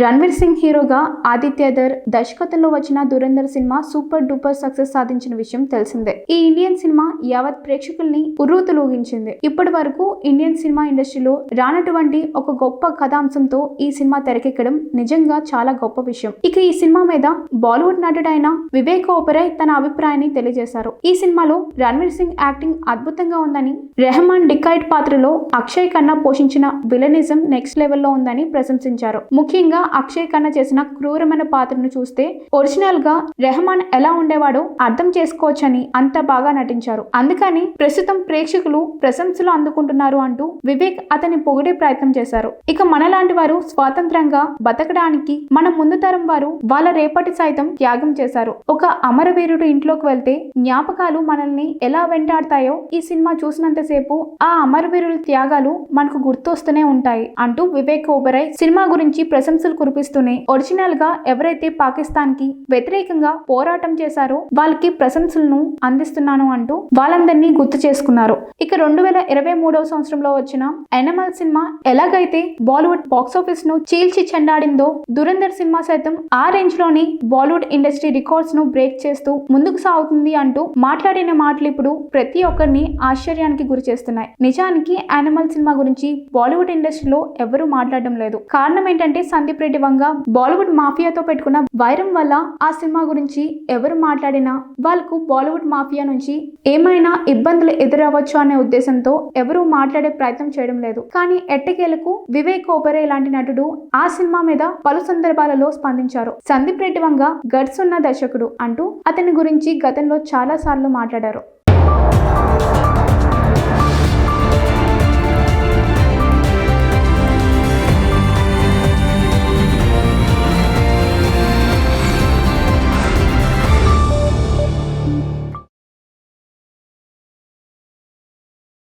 రణ్వీర్ సింగ్ హీరోగా ఆదిత్య ధర్ దర్శకత్వంలో వచ్చిన Dhurandhar cinema super duper success సాధించిన విషయం తెలిసిందే. ఈ ఇండియన్ సినిమా యావత్ ప్రేక్షకుల్ని ఉర్రూతలూగించింది. ఇప్పటి వరకు ఇండియన్ సినిమా ఇండస్ట్రీలో రానటువంటి ఒక గొప్ప కథాంశంతో ఈ సినిమా తెరకెక్కడం నిజంగా చాలా గొప్ప విషయం. ఇక ఈ సినిమా మీద బాలీవుడ్ నటుడైన వివేక్ ఓబెరాయ్ తన అభిప్రాయాన్ని తెలియజేశారు. ఈ సినిమాలో రణ్వీర్ సింగ్ యాక్టింగ్ అద్భుతంగా ఉందని, రెహమాన్ డికాయిడ్ పాత్రలో అక్షయ్ ఖన్నా పోషించిన విలనిజం నెక్స్ట్ లెవెల్లో ఉందని ప్రశంసించారు. ముఖ్యంగా అక్షయ్ ఖన్నా చేసిన క్రూరమైన పాత్రను చూస్తే ఒరిజినల్ గా రెహమాన్ ఎలా ఉండేవాడో అర్థం చేసుకోవచ్చని అంత బాగా నటించారు. అందుకని ప్రస్తుతం ప్రేక్షకులు ప్రశంసలు అందుకుంటున్నారు అంటూ వివేక్ అతన్ని పొగిడే ప్రయత్నం చేశారు. ఇక మనలాంటి వారు స్వాతంత్రంగా బతకడానికి మన ముందు తరం వారు వాళ్ళ రేపటి సైతం త్యాగం చేశారు. ఒక అమరవీరుడు ఇంట్లోకి వెళ్తే జ్ఞాపకాలు మనల్ని ఎలా వెంటాడతాయో ఈ సినిమా చూసినంతసేపు ఆ అమరవీరుల త్యాగాలు మనకు గుర్తొస్తూనే ఉంటాయి అంటూ వివేక్ ఓబెరాయ్ సినిమా గురించి ప్రశంసలు కురిపిస్తూనే ఒరిజినల్ గా ఎవరైతే పాకిస్తాన్ కి వ్యతిరేకంగా పోరాటం చేశారో వాళ్ళకి ప్రశంసలను అందిస్తున్నాను అంటూ వాళ్ళందరినీ గుర్తు చేసుకున్నారు. ఇక 2023వ సంవత్సరంలో వచ్చిన ఎనిమల్ సినిమా ఎలాగైతే బాలీవుడ్ బాక్సాఫీస్ ను చీల్చి చెండాడిందో, దురంధర్ సినిమా సైతం ఆ రేంజ్ లోని బాలీవుడ్ ఇండస్ట్రీ రికార్డ్స్ ను బ్రేక్ చేస్తూ ముందుకు సాగుతుంది అంటూ మాట్లాడిన మాటలు ఇప్పుడు ప్రతి ఒక్కరిని ఆశ్చర్యానికి గురి చేస్తున్నాయి. నిజానికి యానిమల్ సినిమా గురించి బాలీవుడ్ ఇండస్ట్రీలో ఎవరూ మాట్లాడడం లేదు. కారణం ఏంటంటే సందీప్ రెడ్డి వంగ బాలీవుడ్ మాఫియాతో పెట్టుకున్న వైరం వల్ల ఆ సినిమా గురించి ఎవరు మాట్లాడినా వాళ్ళకు బాలీవుడ్ మాఫియా నుంచి ఏమైనా ఇబ్బందులు ఎదురవ్వచ్చు అనే ఉద్దేశంతో ఎవరూ మాట్లాడే ప్రయత్నం చేయడం లేదు. కానీ ఎట్టకేలకు వివేక్ ఓబెరాయ్ లాంటి నటుడు ఆ సినిమా మీద పలు సందర్భాలలో స్పందించారు. సందీప్ రెడ్డి వంగ గట్స్ ఉన్న దర్శకుడు అంటూ అతని గురించి గతంలో చాలా సార్లు మాట్లాడారు.